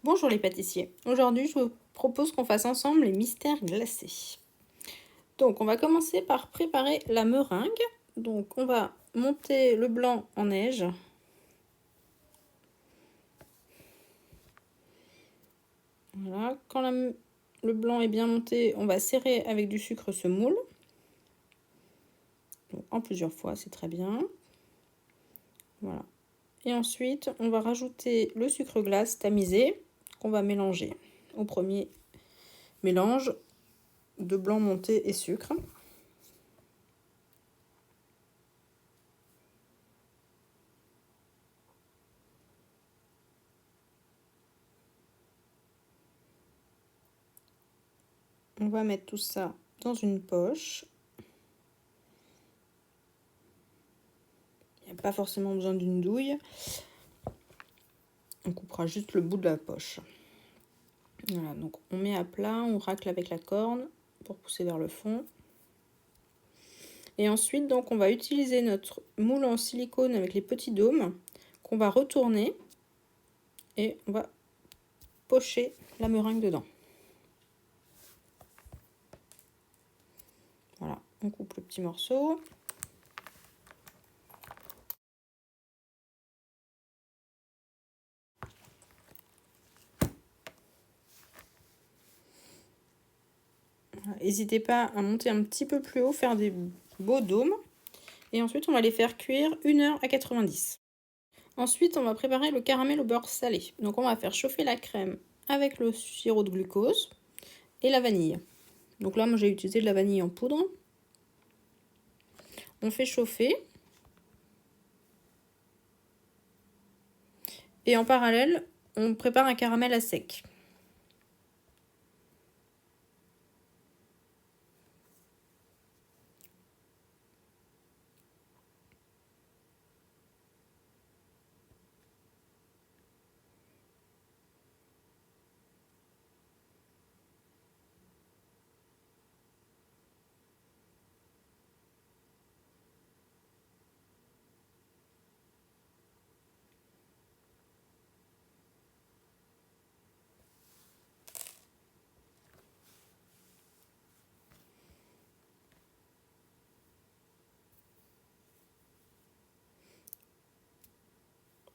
Bonjour les pâtissiers, aujourd'hui je vous propose qu'on fasse ensemble les mystères glacés. Donc on va commencer par préparer la meringue. Donc on va monter le blanc en neige. Voilà, quand le blanc est bien monté, on va serrer avec du sucre ce moule. Donc, en plusieurs fois, c'est très bien. Voilà. Et ensuite, on va rajouter le sucre glace tamisé qu'on va mélanger au premier mélange de blanc monté et sucre. On va mettre tout ça dans une poche. Il n'y a pas forcément besoin d'une douille. On coupera juste le bout de la poche. Voilà, donc on met à plat, on racle avec la corne pour pousser vers le fond. Et ensuite, donc, on va utiliser notre moule en silicone avec les petits dômes qu'on va retourner et on va pocher la meringue dedans. Voilà, on coupe le petit morceau. N'hésitez pas à monter un petit peu plus haut, faire des beaux dômes. Et ensuite, on va les faire cuire 1 heure à 90. Ensuite, on va préparer le caramel au beurre salé. Donc, on va faire chauffer la crème avec le sirop de glucose et la vanille. Donc là, moi, j'ai utilisé de la vanille en poudre. On fait chauffer. Et en parallèle, on prépare un caramel à sec.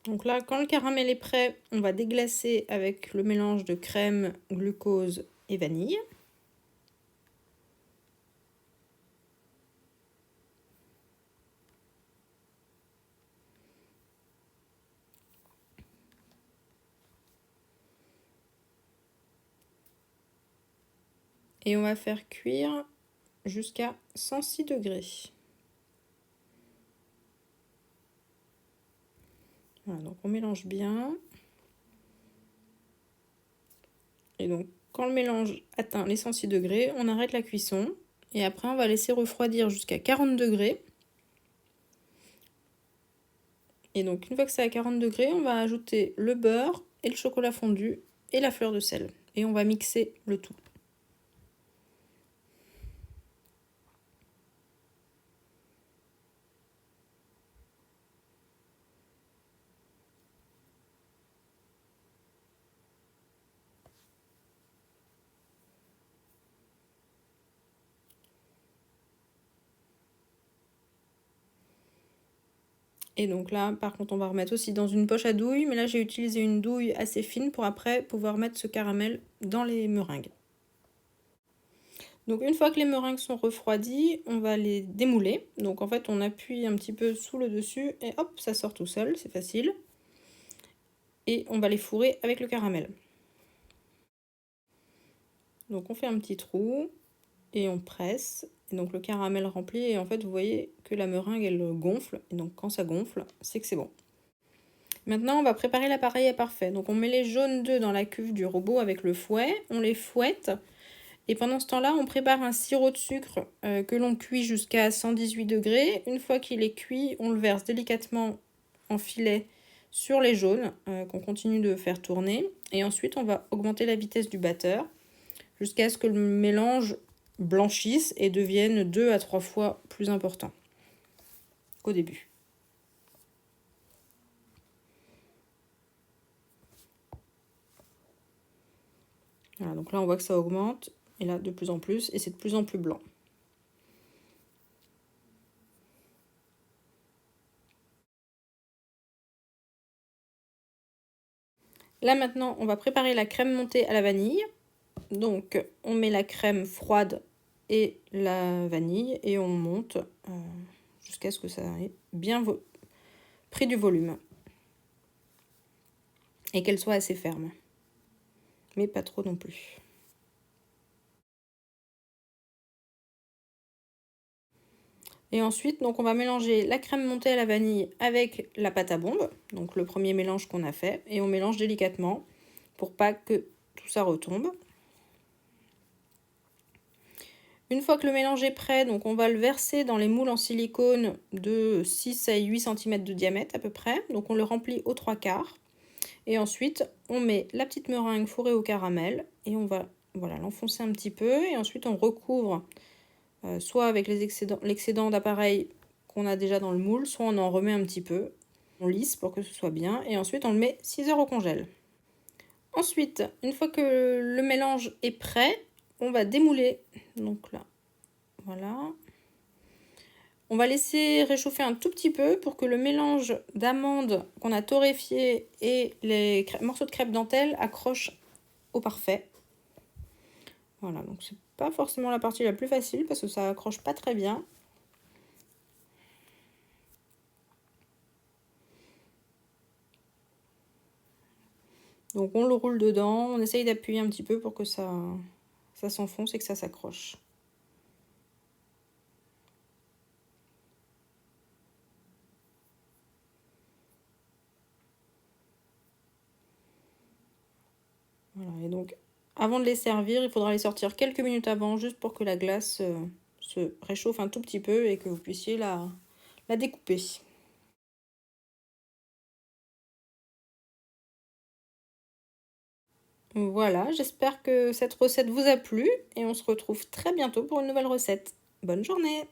Donc là, quand le caramel est prêt, on va déglacer avec le mélange de crème, glucose et vanille. Et on va faire cuire jusqu'à 106 degrés. Voilà, donc on mélange bien. Et donc, quand le mélange atteint les 106 degrés, on arrête la cuisson. Et après, on va laisser refroidir jusqu'à 40 degrés. Et donc, une fois que c'est à 40 degrés, on va ajouter le beurre et le chocolat fondu et la fleur de sel. Et on va mixer le tout. Et donc là, par contre, on va remettre aussi dans une poche à douille. Mais là, j'ai utilisé une douille assez fine pour après pouvoir mettre ce caramel dans les meringues. Donc une fois que les meringues sont refroidies, on va les démouler. Donc en fait, on appuie un petit peu sous le dessus et hop, ça sort tout seul, c'est facile. Et on va les fourrer avec le caramel. Donc on fait un petit trou et on presse. Et donc le caramel rempli et en fait, vous voyez que la meringue, elle gonfle. Et donc quand ça gonfle, c'est que c'est bon. Maintenant, on va préparer l'appareil à parfait. Donc on met les jaunes d'œufs dans la cuve du robot avec le fouet, on les fouette. Et pendant ce temps-là, on prépare un sirop de sucre que l'on cuit jusqu'à 118 degrés. Une fois qu'il est cuit, on le verse délicatement en filet sur les jaunes qu'on continue de faire tourner. Et ensuite, on va augmenter la vitesse du batteur jusqu'à ce que le mélange blanchisse et devienne 2 à 3 fois plus important qu'au début. Voilà, donc là on voit que ça augmente, et là de plus en plus, et c'est de plus en plus blanc. Là maintenant, on va préparer la crème montée à la vanille. Donc on met la crème froide et la vanille et on monte jusqu'à ce que ça ait bien pris du volume. Et qu'elle soit assez ferme. Mais pas trop non plus. Et ensuite, donc on va mélanger la crème montée à la vanille avec la pâte à bombe, donc le premier mélange qu'on a fait, et on mélange délicatement pour pas que tout ça retombe. Une fois que le mélange est prêt, donc on va le verser dans les moules en silicone de 6 à 8 cm de diamètre à peu près. Donc on le remplit aux 3/4. Et ensuite, on met la petite meringue fourrée au caramel et on va voilà, l'enfoncer un petit peu. Et ensuite, on recouvre soit avec l'excédent d'appareil qu'on a déjà dans le moule, soit on en remet un petit peu. On lisse pour que ce soit bien. Et ensuite, on le met 6 heures au congèle. Ensuite, une fois que le mélange est prêt, on va démouler. Donc là, voilà. On va laisser réchauffer un tout petit peu pour que le mélange d'amandes qu'on a torréfié et les morceaux de crêpe dentelle accrochent au parfait. Voilà, donc c'est pas forcément la partie la plus facile parce que ça accroche pas très bien. Donc on le roule dedans, on essaye d'appuyer un petit peu pour que ça s'enfonce et que ça s'accroche. Voilà, et donc avant de les servir, il faudra les sortir quelques minutes avant, juste pour que la glace se réchauffe un tout petit peu et que vous puissiez la découper. Voilà, j'espère que cette recette vous a plu et on se retrouve très bientôt pour une nouvelle recette. Bonne journée!